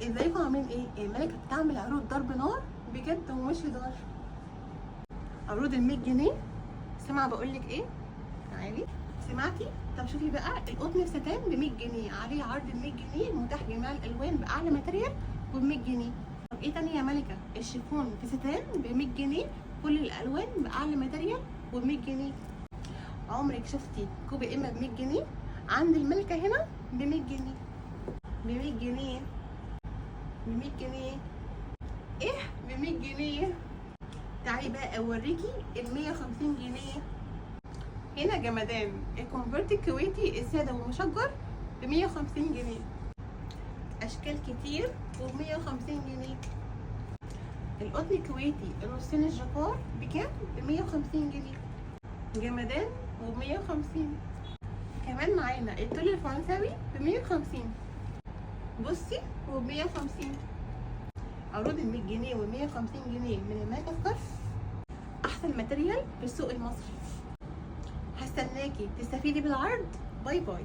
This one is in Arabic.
ازيكم عاملين ايه؟ الملكه بتعمل عروض ضرب نار بجد ومش هزار. عروض ال 100 جنيه. سمع بقولك ايه؟ تعالي. سمعتي؟ طب شوفي بقى القطن الستان ب 100 جنيه، عليه عرض ال 100 جنيه متاح جميع الالوان باعلى ماتريال وب 100 جنيه. طب ايه تاني يا ملكه؟ الشيفون في ستان ب 100 جنيه، كل الالوان باعلى ماتريال وب 100 جنيه. عمرك شفتي كوب قمه ب 100 جنيه؟ عند الملكه هنا ب 100 جنيه. ب 100 جنيه. ب 100 جنيه. ايه؟ ب 100 جنيه. تعالي بقى اوريكي ال 150 جنيه. هنا جمدان الكونفرت الكويتي الساده والمشجر ب 150 جنيه. اشكال كتير وب 150 جنيه. القطن الكويتي النصين الجبار بكام؟ ب 150 جنيه. جمدان وب 150. كمان معانا التول الفرنساوي ب 150. بصي وب 150. عروض ال 100 جنيه وال 150 جنيه من الملكه سكارف، احسن ماتريال في السوق المصري. هستناكي تستفيدي بالعرض. باي باي.